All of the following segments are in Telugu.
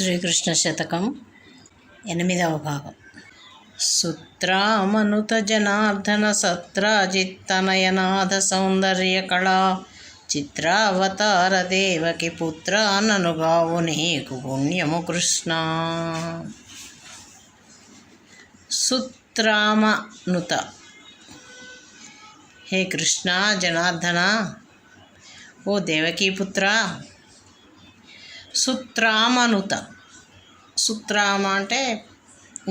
శ్రీకృష్ణ శతకం 8వ భాగం. సుత్రామనుత జనార్దన సత్రాజిత్తనయనాథ సౌందర్య కళా చిత్రావతార దేవకి పుత్ర ననుగావు నీకు పుణ్యము కృష్ణ. సుత్రామనుత, హే కృష్ణ జనార్దన, ఓ దేవకీపుత్ర. సుత్రామనుత, సుత్రామ అంటే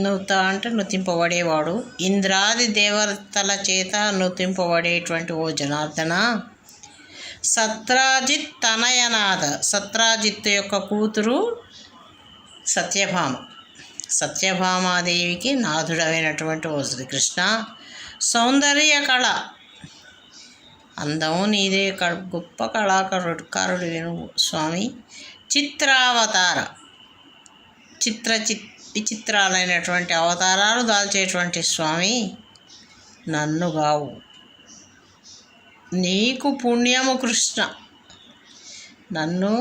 నుత అంటే నుతింపబడేవాడు, ఇంద్రాది దేవతల చేత నుతింపబడేటువంటి ఓ జనార్దన. సత్రాజిత్ తనయనాథ, సత్రాజిత్ యొక్క కూతురు సత్యభామ, సత్యభామాదేవికి నాథుడైనటువంటి ఓ శ్రీకృష్ణ. సౌందర్య కళ, అందము నీదే, గొప్ప కళాకారుడు నువ్వు స్వామి. చిత్రావతార, విచిత్రాలైనటువంటి అవతారాలు దాల్చేటువంటి స్వామి, నన్ను గావు నీకు పుణ్యము కృష్ణ. నన్ను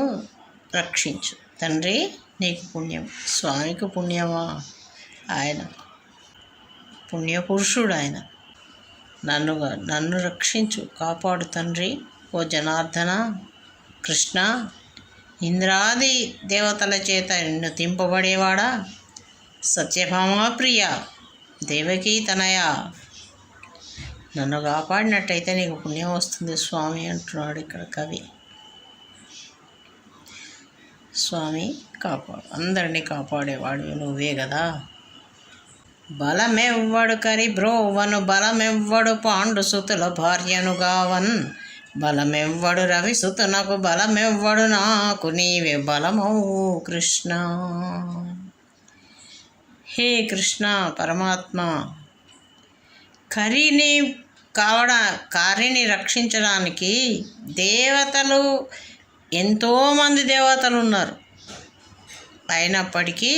రక్షించు తండ్రి, నీకు పుణ్యం. స్వామికి పుణ్యమా? ఆయన పుణ్యపురుషుడు, ఆయన నన్ను రక్షించు, కాపాడు తండ్రి. ఓ జనార్దన కృష్ణ, ఇంద్రాది దేవతల చేత నుతింపబడేవాడా, సత్యభామా ప్రియ, దేవకీ తనయ, నన్ను కాపాడినట్టయితే నీకు పుణ్యం వస్తుంది స్వామి అంటున్నాడు ఇక్కడ కవి. స్వామి కాపాడు, అందరినీ కాపాడేవాడు నువ్వే కదా. బలమెవ్వడు కరిబ్రోవను, బలమెవ్వడు పాండుసుతుల భార్యను గావన్, బలమెవ్వడు రవిసుతునకు, బలమెవ్వడు నాకు నీవే బలమవు కృష్ణ. హే కృష్ణ పరమాత్మ, కారిని రక్షించడానికి దేవతలు, ఎంతోమంది దేవతలు ఉన్నారు. అయినప్పటికీ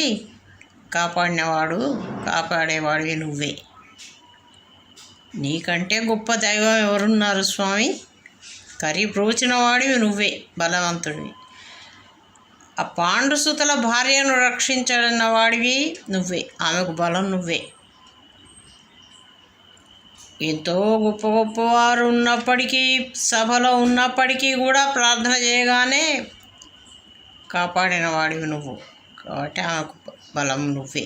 కాపాడేవాడివి నువ్వే. నీకంటే గొప్ప దైవం ఎవరున్నారు స్వామి? కరిబ్రోచిన వాడివి నువ్వే, బలవంతుడివి. ఆ పాండుసుతుల భార్యను రక్షించిన వాడివి నువ్వే, ఆమెకు బలం నువ్వే. ఎంతో గొప్పవారు ఉన్నప్పటికీ, సభలో ఉన్నప్పటికీ కూడా ప్రార్థన చేయగానే కాపాడిన వాడివి నువ్వు, కాబట్టి ఆమెకు బలం నువ్వే.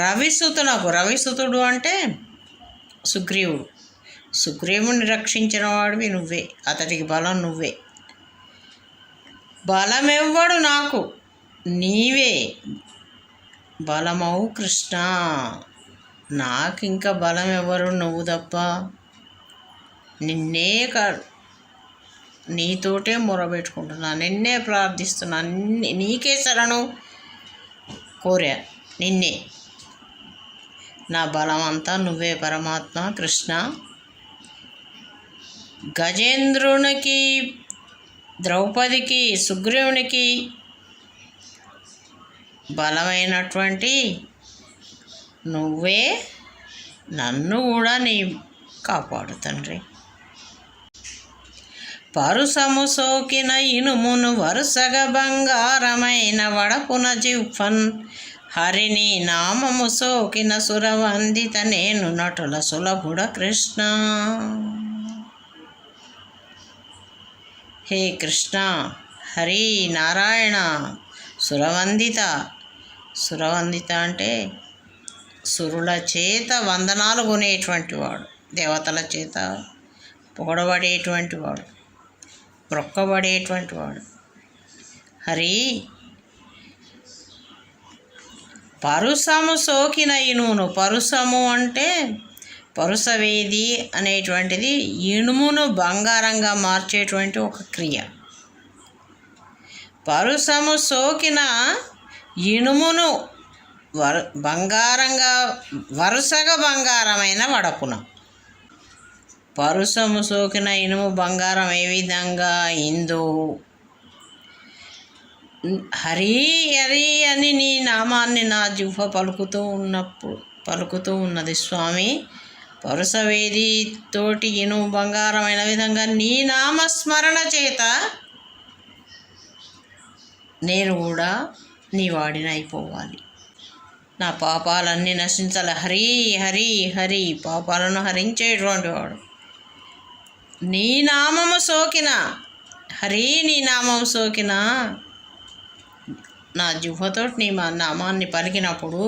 రవిసుతుడు అంటే సుగ్రీవుడు, సుగ్రీవుని రక్షించిన వాడివి నువ్వే, అతడికి బలం నువ్వే. బలమెవ్వడు నాకు, నీవే బలమవు కృష్ణ. నాకు ఇంకా బలం ఎవరు? నువ్వు తప్ప. నిన్నే నీతోటే మొరబెట్టుకుంటున్నా, నిన్నే ప్రార్థిస్తున్నా, నీకే శరణు కోరా, నిన్నే. నా బలం అంతా నువ్వే పరమాత్మ కృష్ణ. గజేంద్రునికి, ద్రౌపదికి, సుగ్రీవునికి బలమైనటువంటి నువ్వే, నన్ను కూడా నీ కాపాడు తండ్రి. పరుసము సోకిన ఇనుమును వరుసగా బంగారమైన వడపున జిహ్వన్, హరిని నామము సోకిన సురవందిత నేను నటుల సులభుడ కృష్ణ. హే కృష్ణ, హరి నారాయణ, సురవందిత అంటే సురుల చేత వందనాలు కొనేటువంటి వాడు, దేవతల చేత పొగడబడేటువంటి వాడు, మొక్కబడేటువంటి వాడు. హరి, పరుసము సోకిన ఇనుమును, పరుసము అంటే పరుసవేది అనేటువంటిది ఇనుమును బంగారంగా మార్చేటువంటి ఒక క్రియ. పరుసము సోకిన ఇనుమును బంగారంగా, వరుసగా బంగారమైన వడపున. పరుసము సోకిన ఇనుము బంగారం ఏ విధంగా అయిందో, హరి హరి అని నీ నామాన్ని నా జిహ్వ పలుకుతూ ఉన్నది స్వామి. పరుసవేది తోటి ఇనుము బంగారమైన విధంగా నీ నామస్మరణ చేత నేను కూడా నీ వాడిని అయిపోవాలి. నా పాపాలన్నీ నశించాలి. హరి హరి హరి, పాపాలను హరించేటువంటి వాడు. నీ నామము సోకిన హరి, నీ నామము సోకిన నా జిహ్వతో నీ నామాన్ని పలికినప్పుడు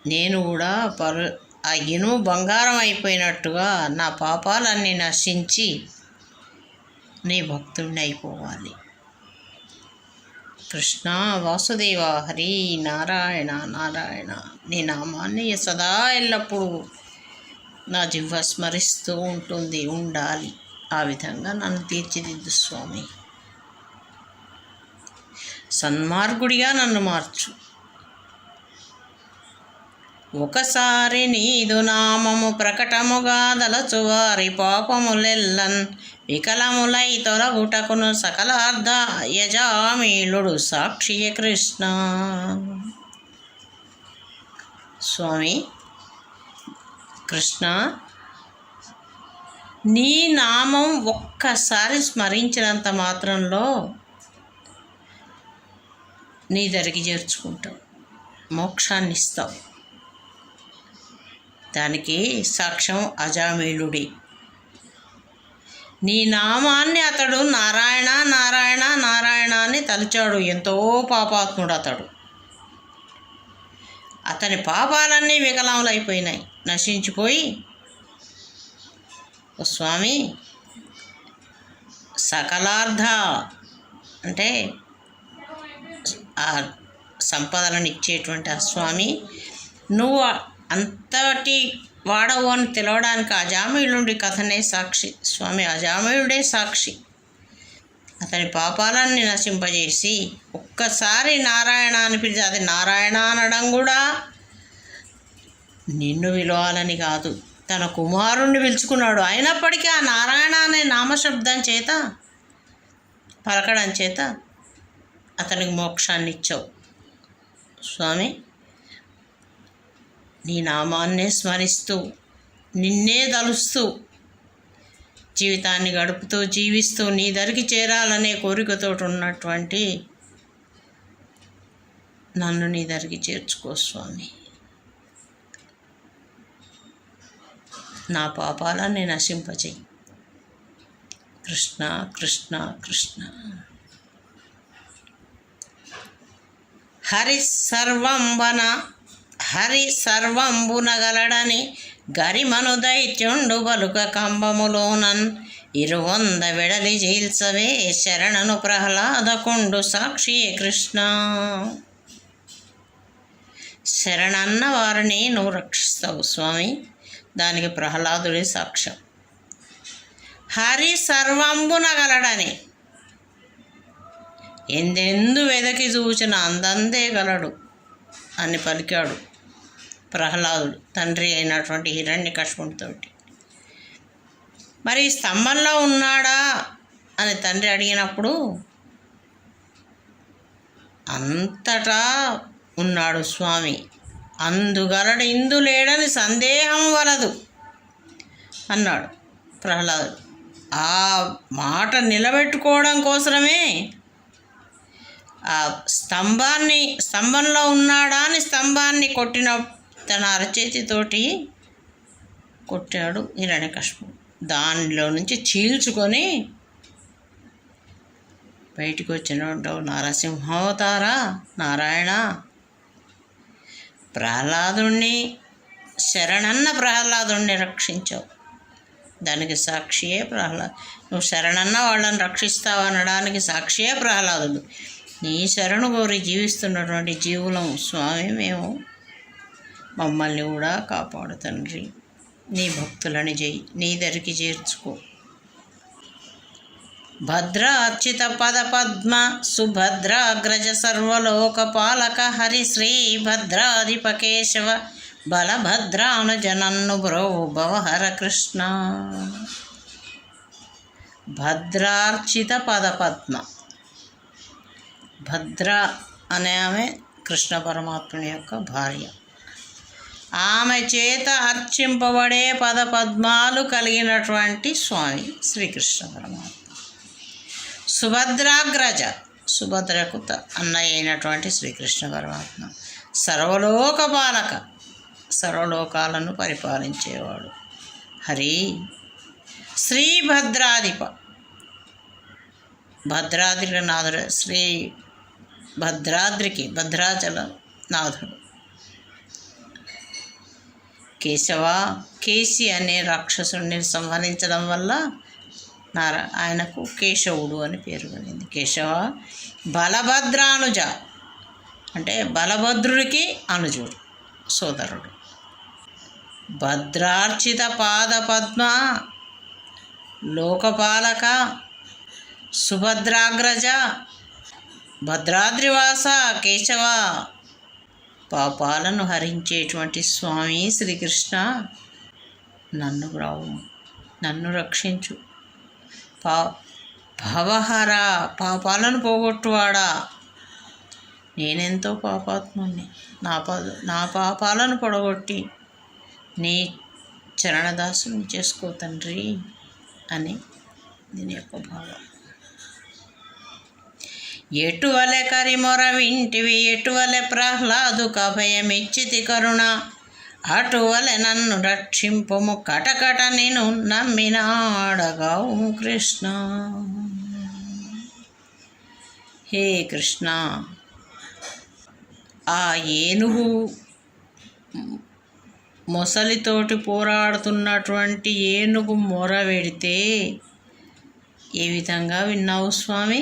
నేను కూడా ఆ ఇనుము బంగారం అయిపోయినట్టుగా నా పాపాలన్నీ నశించి నీ భక్తుడిని అయిపోవాలి. కృష్ణ వాసుదేవ హరి నారాయణ నారాయణ, నీ నామాన్ని సదా ఎల్లప్పుడూ నా జిహ్వ స్మరిస్తూ ఉండాలి. ఆ విధంగా నన్ను తీర్చిదిద్దు స్వామి. సన్మార్గుడిగా నన్ను మార్చు. ఒకసారి నీదు నామము ప్రకటముగా దలచువారి పాపములెల్లన్ వికలములై తొలగుటకును సకలార్థ యజామీలుడు సాక్షియ కృష్ణ. స్వామి కృష్ణ, నీ నామం ఒక్కసారి స్మరించినంత మాత్రంలో నీ దరికి చేర్చుకుంటావు, మోక్షాన్ని ఇస్తావు. దానికి సాక్ష్యం అజామీలుడి. నీ నామాన్ని అతడు నారాయణ నారాయణ నారాయణ అని తలిచాడు. ఎంతో పాపాత్ముడు అతడు. అతని పాపాలన్నీ వికలములైపోయినాయి, నశించిపోయి స్వామి సకలార్థ అంటే ఆ సంపదలను ఇచ్చేటువంటి ఆ స్వామి, నువ్వు అంతటి వాడవు అని తెలవడానికి అజామీలుడి కథనే సాక్షి. స్వామి అజామీలుడే సాక్షి. అతని పాపాలన్నీ నశింపజేసి ఒక్కసారి నారాయణ అని పిలిచి, అది నారాయణ అనడం కూడా నిన్ను విలువాలని కాదు, తన కుమారుణ్ణి పిలుచుకున్నాడు. అయినప్పటికీ ఆ నారాయణ అనే నామశబ్దం చేత పలకడం చేత అతనికి మోక్షాన్ని ఇచ్చావు. స్వామి నీ నామాన్నే స్మరిస్తూ నిన్నే తలుస్తూ జీవితాన్ని గడుపుతూ జీవిస్తూ నీ దరికి చేరాలనే కోరికతో ఉన్నటువంటి నన్ను నీ దరికి చేర్చుకో స్వామి. నా పాపాలన్నీ నశింపచేయి. కృష్ణ కృష్ణ కృష్ణ. హరి సర్వంబునగలడని గరిమను దైత్యుండు బలుక కంబములోనన్ 200 వెడలి జీల్సవే శరణను ప్రహ్లాదకుండు సాక్షి కృష్ణ. శరణన్న వారిని నువ్వు రక్షిస్తావు స్వామి. దానికి ప్రహ్లాదుడి సాక్ష్యం. హరి సర్వంబునగలడని, ఎందెందు వెదకి చూచిన అందందే గలడు అని పలికాడు ప్రహ్లాదుడు తండ్రి అయినటువంటి హిరణ్యకశిపునితోటి. మరి స్తంభంలో ఉన్నాడా అని తండ్రి అడిగినప్పుడు అంతటా ఉన్నాడు స్వామి. అందుగలడు ఇందు లేడని సందేహం వలదు అన్నాడు ప్రహ్లాదుడు. ఆ మాట నిలబెట్టుకోవడం కోసమే ఆ స్తంభంలో ఉన్నాడా అని స్తంభాన్ని కొట్టిన తన అరచేతితోటి కొట్టాడు హిరణ్యకశిపుడు. దానిలో నుంచి చీల్చుకొని బయటికి వచ్చినట్టు నరసింహావతార నారాయణ, ప్రహ్లాదుణ్ణి శరణన్న ప్రహ్లాదుణ్ణి రక్షించావు. దానికి సాక్షియే ప్రహ్లాదు. నువ్వు శరణన్న వాళ్ళని రక్షిస్తావు అనడానికి సాక్షియే ప్రహ్లాదుడు. నీ శరణు కోరి జీవిస్తున్నటువంటి జీవులం స్వామి మేము. మమ్మల్ని కూడా కాపాడు తండ్రి. నీ భక్తులని చేయి, నీ దరికి చేర్చుకో. భద్ర అర్చిత పద పద్మ సుభద్రాగ్రజ సర్వలోకపాలక హరి శ్రీ భద్రాధిపకేశవ బలభద్రానుజనన్ను బ్రో భవహర కృష్ణ. భద్రార్చిత పదపద్మ. భద్ర అనే ఆమె కృష్ణ పరమాత్ముని యొక్క భార్య. ఆమె చేత అర్చింపబడే పదపద్మాలు కలిగినటువంటి స్వామి శ్రీకృష్ణ పరమాత్మ. సుభద్రాగ్రజ సుభద్రకు అన్నయ్య అయినటువంటి శ్రీకృష్ణ పరమాత్మ. సర్వలోక పాలక, సర్వలోకాలను పరిపాలించేవాడు హరి. శ్రీభద్రాధిప, భద్రాద్రికి నాథుడు, శ్రీ భద్రాద్రికి భద్రాచల నాథుడు. కేశవ, కేశి అనే రాక్షసుడిని సంహరించడం వల్ల ఆయనకు కేశవుడు అని పేరు కలిగింది. కేశవ బలభద్రానుజ అంటే బలభద్రుడికి అనుజుడు, సోదరుడు. భద్రార్చిత పాద పద్మ లోకపాలక సుభద్రాగ్రజ భద్రాద్రివాస కేశవ, పాపాలను హరించేటువంటి స్వామి శ్రీకృష్ణ, నన్ను రావు, నన్ను రక్షించు. భవహర, పాపాలను పోగొట్టువాడా. నేనెంతో పాపాత్ముని, నా పాపాలను పొడగొట్టి నీ చరణదాసుని చేసుకో తండ్రి అని దీని యొక్క భావం. ఎటువలె కరిమొర వింటివి, ఎటువలె ప్రహ్లాదు కభయమిచ్చితి కరుణ, అటువలె నన్ను రక్షింపుము కటకట నేను నమ్మినాడగావు కృష్ణ. హే కృష్ణ, ఆ ఏనుగు మొసలితోటి పోరాడుతున్నటువంటి ఏనుగు మొర వెడితే ఏ విధంగా విన్నావు స్వామి?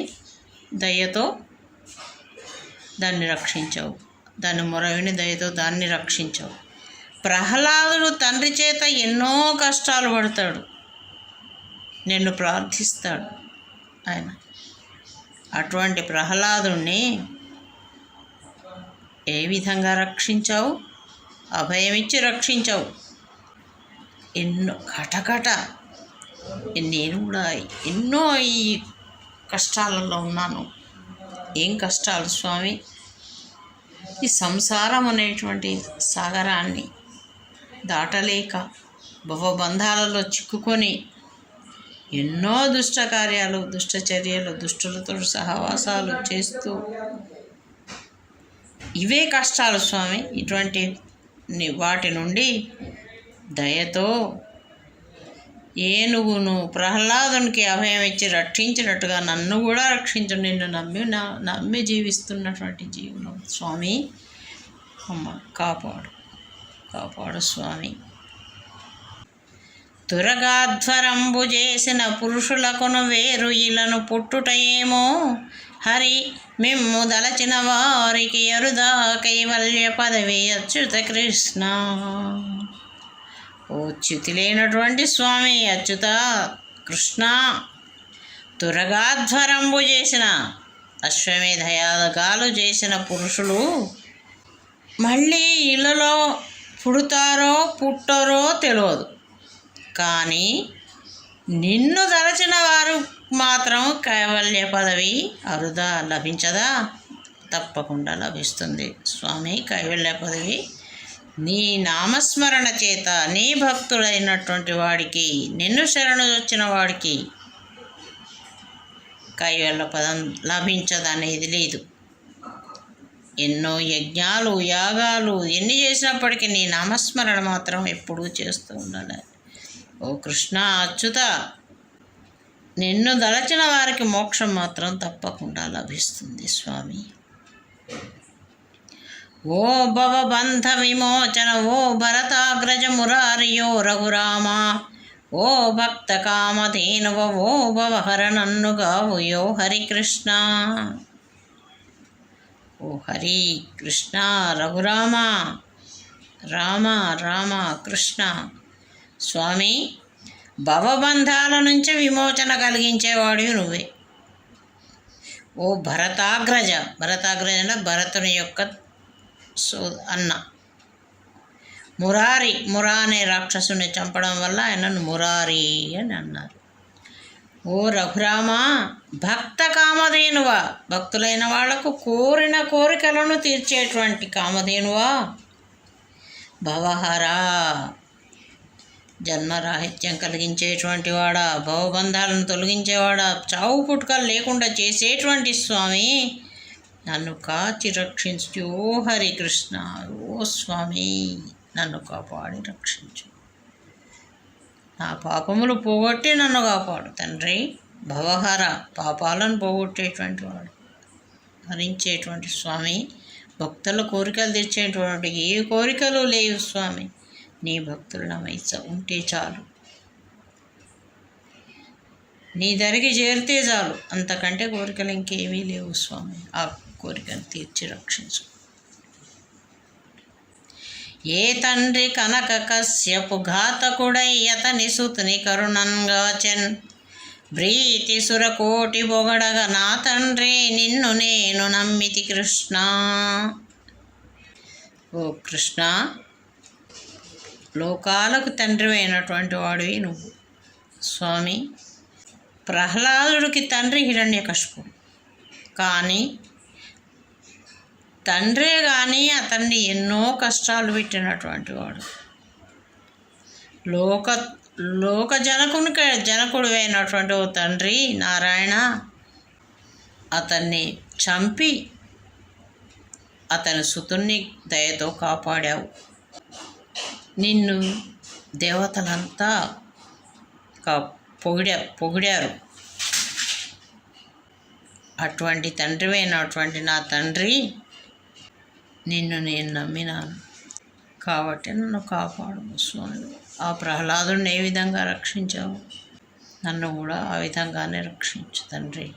దయతో దాన్ని రక్షించావు, దాన్ని మొర విని దయతో దాన్ని రక్షించావు. ప్రహ్లాదుడు తండ్రి చేత ఎన్నో కష్టాలు పడతాడు, నిన్ను ప్రార్థిస్తాడు ఆయన. అటువంటి ప్రహ్లాదుణ్ణి ఏ విధంగా రక్షించావు? అభయమిచ్చి రక్షించావు. ఎన్నో కటకట, నేను కూడా ఎన్నో ఈ కష్టాలలో ఉన్నాను. ఏం కష్టాలు స్వామి? ఈ సంసారం అనేటువంటి సాగరాన్ని దాటలేక భవబంధాలలో చిక్కుకొని ఎన్నో దుష్ట కార్యాలు, దుష్టచర్యలు, దుష్టులతో సహవాసాలు చేస్తూ ఇవే కష్టాలు స్వామి. ఇటువంటి వాటి నుండి దయతో ఏనుగును ప్రహ్లాదునికి అభయం ఇచ్చి రక్షించినట్టుగా నన్ను కూడా రక్షించు. నిన్ను నమ్మి జీవిస్తున్నటువంటి జీవనం స్వామి, అమ్మ కాపాడు స్వామి. తురగాధ్వరంబు చేసిన పురుషులకును వేరు ఇలను పుట్టుట ఏమో హరి, మిమ్ము దలచిన వారికి అరుదా కైవల్య పదవి అచ్యుత కృష్ణ. ఓ చ్యుతి లేనటువంటి స్వామి అచ్యుత కృష్ణ, తురగాధ్వరంబు చేసిన అశ్వమేధ యాగాలు చేసిన పురుషులు మళ్ళీ ఇళ్ళలో పుడతారో పుట్టరో తెలియదు, కానీ నిన్ను తలచిన వారు మాత్రం కైవల్య పదవి అరుదా లభించదా? తప్పకుండా లభిస్తుంది స్వామి. కైవల్య పదవి నీ నామస్మరణ చేత, నీ భక్తుడైనటువంటి వాడికి, నిన్ను శరణు వచ్చిన వాడికి కైవల్య పదం లభించదనేది లేదు. ఎన్నో యజ్ఞాలు యాగాలు ఎన్ని చేసినప్పటికీ నీ నామస్మరణ మాత్రం ఎప్పుడూ చేస్తూ ఉండాలి. ఓ కృష్ణ అచ్యుత, నిన్ను దలచిన వారికి మోక్షం మాత్రం తప్పకుండా లభిస్తుంది స్వామి. ఓ భవబంధ విమోచన, ఓ భరతాగ్రజ మురారియో రఘురామ, ఓ భక్త కామధేనువ, ఓ భవహర నన్నుగావుయో హరికృష్ణ. ఓ హరి కృష్ణ రఘురామ, రామ రామ కృష్ణ. స్వామి, భవబంధాల నుంచి విమోచన కలిగించేవాడివి నువ్వే. ఓ భరతాగ్రజ, భరతాగ్రజ అంటే భరతుని యొక్క అన్న. మురారి, మురా అనే రాక్షసుని చంపడం వల్ల ఆయనను మురారి అని అన్నారు. ఓ రఘురామ, భక్త కామధేనువా, భక్తులైన వాళ్లకు కోరిన కోరికలను తీర్చేటువంటి కామధేనువా. భవహరా, జన్మరాహిత్యం కలిగించేటువంటి వాడా, భవబంధాలను తొలగించేవాడా, చావు పుట్టుకలు లేకుండా చేసేటువంటి స్వామి నన్ను కాచి రక్షించు. ఓ హరికృష్ణ, ఓ స్వామి నన్ను కాపాడి రక్షించు. నా పాపములు పోగొట్టి నన్ను కాపాడు తండ్రి. భవహర, పాపాలను పోగొట్టేటువంటి వాడు, హరించేటువంటి స్వామి, భక్తుల కోరికలు తెచ్చేటువంటి ఏ కోరికలు లేవు స్వామి. నీ భక్తులు నమైస ఉంటే చాలు, నీ దరికి చేరితే చాలు, అంతకంటే కోరికలు ఇంకేమీ లేవు స్వామి. ఆ కోరికను తీర్చి రక్షించు. ఏ తండ్రి కనక కశ్యపు ఘాతకుడై అతని సుతుని కరుణంగాచెన్, ప్రీతి సురకోటి పొగడగా నా తండ్రి నిన్ను నేను నమ్మితి కృష్ణ. ఓ కృష్ణ, లోకాలకు తండ్రి అయినటువంటి వాడివి నువ్వు స్వామి. ప్రహ్లాదుడికి తండ్రి హిరణ్యకశిపుడు, కానీ తండ్రే కానీ అతన్ని ఎన్నో కష్టాలు పెట్టినటువంటి వాడు. లోక జనకుడు అయినటువంటి ఓ తండ్రి నారాయణ, అతన్ని చంపి అతని సుతుణ్ణి దయతో కాపాడావు. నిన్ను దేవతలంతా పొగిడారు. అటువంటి తండ్రి అయినటువంటి నా తండ్రి, నిన్ను నేను నమ్మినాను కాబట్టి నన్ను కాపాడు స్వామి. ఆ ప్రహ్లాదుడిని ఏ విధంగా రక్షించావు, నన్ను కూడా ఆ విధంగానే రక్షించు తండ్రి.